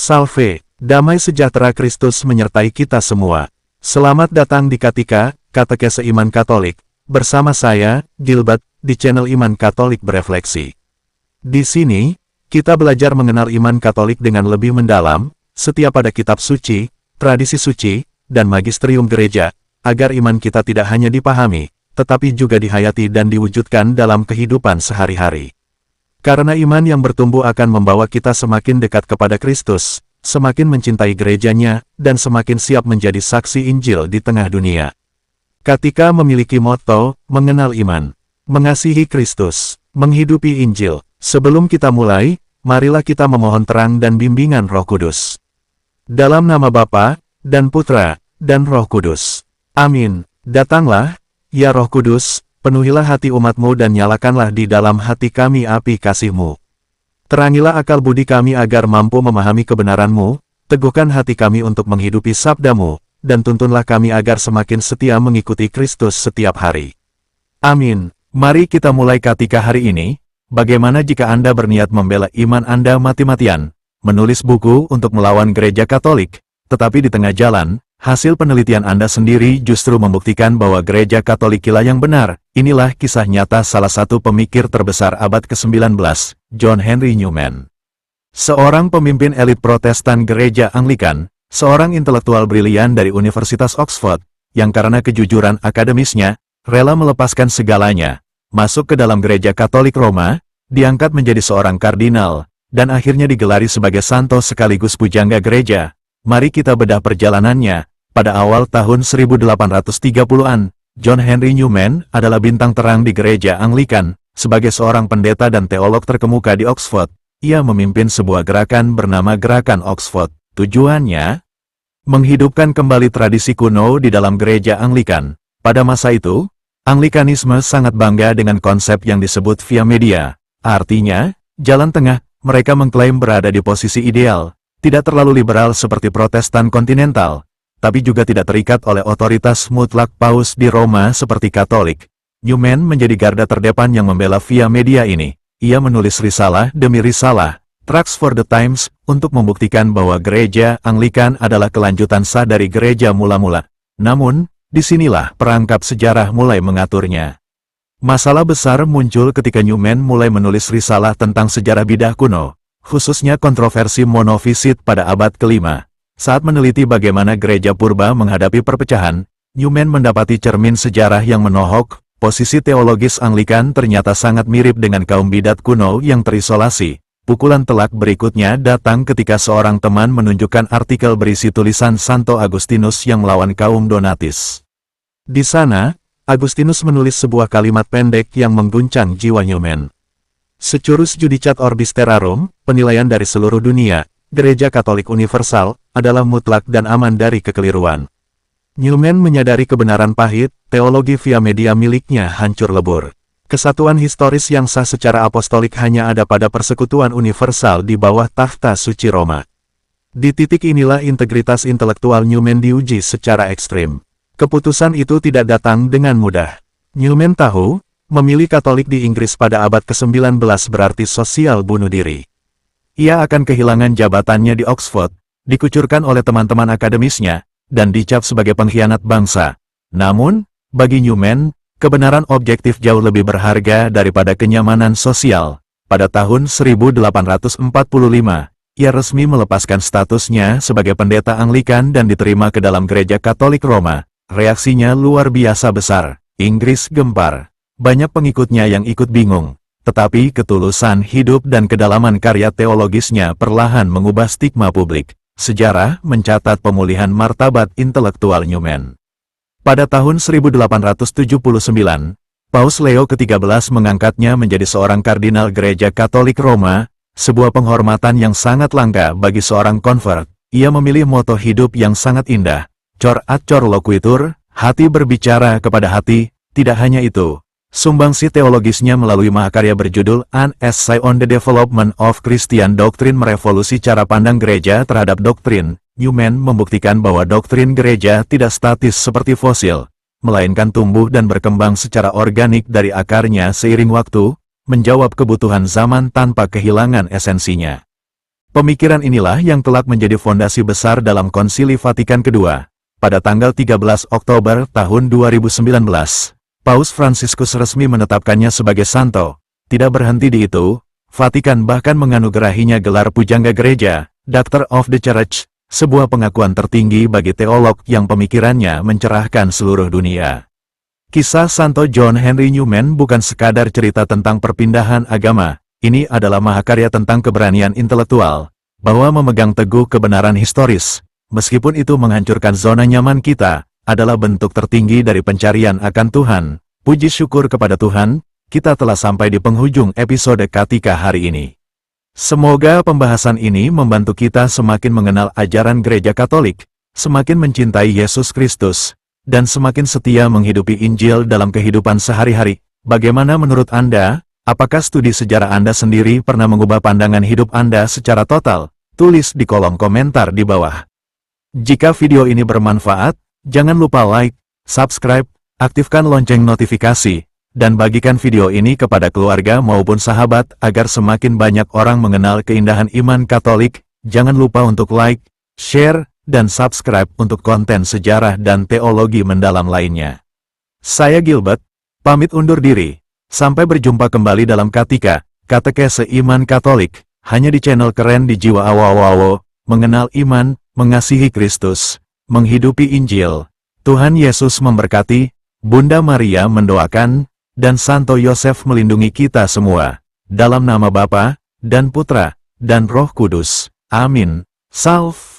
Salve, damai sejahtera Kristus menyertai kita semua. Selamat datang di Katika, Katekese Iman Katolik, bersama saya, Gilbert, di channel Iman Katolik Berefleksi. Di sini, kita belajar mengenal iman Katolik dengan lebih mendalam, setia pada kitab suci, tradisi suci, dan magisterium gereja, agar iman kita tidak hanya dipahami, tetapi juga dihayati dan diwujudkan dalam kehidupan sehari-hari. Karena iman yang bertumbuh akan membawa kita semakin dekat kepada Kristus, semakin mencintai gerejanya, dan semakin siap menjadi saksi Injil di tengah dunia. Katika memiliki motto, mengenal iman, mengasihi Kristus, menghidupi Injil. Sebelum kita mulai, marilah kita memohon terang dan bimbingan Roh Kudus. Dalam nama Bapa, dan Putra, dan Roh Kudus. Amin. Datanglah, ya Roh Kudus, penuhilah hati umat-Mu dan nyalakanlah di dalam hati kami api kasih-Mu. Terangilah akal budi kami agar mampu memahami kebenaran-Mu, teguhkan hati kami untuk menghidupi sabda-Mu, dan tuntunlah kami agar semakin setia mengikuti Kristus setiap hari. Amin. Mari kita mulai Katika hari ini. Bagaimana jika Anda berniat membela iman Anda mati-matian, menulis buku untuk melawan gereja Katolik, tetapi di tengah jalan, hasil penelitian Anda sendiri justru membuktikan bahwa gereja Katolik lah yang benar? Inilah kisah nyata salah satu pemikir terbesar abad ke-19, John Henry Newman. Seorang pemimpin elit Protestan gereja Anglikan, seorang intelektual brilian dari Universitas Oxford, yang karena kejujuran akademisnya, rela melepaskan segalanya, masuk ke dalam gereja Katolik Roma, diangkat menjadi seorang kardinal, dan akhirnya digelari sebagai santo sekaligus pujangga gereja. Mari kita bedah perjalanannya. Pada awal tahun 1830-an, John Henry Newman adalah bintang terang di gereja Anglikan. Sebagai seorang pendeta dan teolog terkemuka di Oxford, ia memimpin sebuah gerakan bernama Gerakan Oxford. Tujuannya, menghidupkan kembali tradisi kuno di dalam gereja Anglikan. Pada masa itu, Anglikanisme sangat bangga dengan konsep yang disebut via media. Artinya, jalan tengah. Mereka mengklaim berada di posisi ideal, tidak terlalu liberal seperti Protestan kontinental, tapi juga tidak terikat oleh otoritas mutlak Paus di Roma seperti Katolik. Newman menjadi garda terdepan yang membela via media ini. Ia menulis risalah demi risalah, Tracts for the Times, untuk membuktikan bahwa gereja Anglikan adalah kelanjutan sah dari gereja mula-mula. Namun, disinilah perangkap sejarah mulai mengaturnya. Masalah besar muncul ketika Newman mulai menulis risalah tentang sejarah bidah kuno, khususnya kontroversi monofisit pada abad ke-5. Saat meneliti bagaimana gereja purba menghadapi perpecahan, Newman mendapati cermin sejarah yang menohok. Posisi teologis Anglikan ternyata sangat mirip dengan kaum bidat kuno yang terisolasi. Pukulan telak berikutnya datang ketika seorang teman menunjukkan artikel berisi tulisan Santo Agustinus yang melawan kaum Donatis. Di sana, Agustinus menulis sebuah kalimat pendek yang mengguncang jiwa Newman. Securus judicat orbis terrarum, penilaian dari seluruh dunia, Gereja Katolik Universal, adalah mutlak dan aman dari kekeliruan. Newman menyadari kebenaran pahit, teologi via media miliknya hancur lebur. Kesatuan historis yang sah secara apostolik hanya ada pada persekutuan universal di bawah takhta suci Roma. Di titik inilah integritas intelektual Newman diuji secara ekstrim. Keputusan itu tidak datang dengan mudah. Newman tahu, memilih Katolik di Inggris pada abad ke-19 berarti sosial bunuh diri. Ia akan kehilangan jabatannya di Oxford, dikucurkan oleh teman-teman akademisnya, dan dicap sebagai pengkhianat bangsa. Namun, bagi Newman, kebenaran objektif jauh lebih berharga daripada kenyamanan sosial. Pada tahun 1845, ia resmi melepaskan statusnya sebagai pendeta Anglikan dan diterima ke dalam gereja Katolik Roma. Reaksinya luar biasa besar. Inggris gempar. Banyak pengikutnya yang ikut bingung. Tetapi ketulusan hidup dan kedalaman karya teologisnya perlahan mengubah stigma publik. Sejarah mencatat pemulihan martabat intelektual Newman. Pada tahun 1879, Paus Leo ke-13 mengangkatnya menjadi seorang kardinal gereja Katolik Roma, sebuah penghormatan yang sangat langka bagi seorang konvert. Ia memilih moto hidup yang sangat indah. Cor ad cor loquitur, hati berbicara kepada hati. Tidak hanya itu, sumbangsi teologisnya melalui mahakarya berjudul An Essay on the Development of Christian Doctrine merevolusi cara pandang gereja terhadap doktrin. Newman membuktikan bahwa doktrin gereja tidak statis seperti fosil, melainkan tumbuh dan berkembang secara organik dari akarnya seiring waktu, menjawab kebutuhan zaman tanpa kehilangan esensinya. Pemikiran inilah yang kelak menjadi fondasi besar dalam Konsili Vatikan II. Pada tanggal 13 Oktober tahun 2019, Paus Fransiskus resmi menetapkannya sebagai santo. Tidak berhenti di itu, Vatikan bahkan menganugerahinya gelar Pujangga Gereja, Doctor of the Church, sebuah pengakuan tertinggi bagi teolog yang pemikirannya mencerahkan seluruh dunia. Kisah Santo John Henry Newman bukan sekadar cerita tentang perpindahan agama. Ini adalah mahakarya tentang keberanian intelektual, bahwa memegang teguh kebenaran historis, meskipun itu menghancurkan zona nyaman kita, adalah bentuk tertinggi dari pencarian akan Tuhan. Puji syukur kepada Tuhan, kita telah sampai di penghujung episode Katika hari ini. Semoga pembahasan ini membantu kita semakin mengenal ajaran Gereja Katolik, semakin mencintai Yesus Kristus, dan semakin setia menghidupi Injil dalam kehidupan sehari-hari. Bagaimana menurut Anda? Apakah studi sejarah Anda sendiri pernah mengubah pandangan hidup Anda secara total? Tulis di kolom komentar di bawah. Jika video ini bermanfaat, jangan lupa like, subscribe, aktifkan lonceng notifikasi, dan bagikan video ini kepada keluarga maupun sahabat agar semakin banyak orang mengenal keindahan iman Katolik. Jangan lupa untuk like, share, dan subscribe untuk konten sejarah dan teologi mendalam lainnya. Saya Gilbert, pamit undur diri. Sampai berjumpa kembali dalam Katika, Katekese Iman Katolik, hanya di channel keren di Jiwa Awo-Awo, mengenal iman, mengasihi Kristus, menghidupi Injil. Tuhan Yesus memberkati, Bunda Maria mendoakan, dan Santo Yosef melindungi kita semua. Dalam nama Bapa, dan Putra, dan Roh Kudus. Amin. Salve.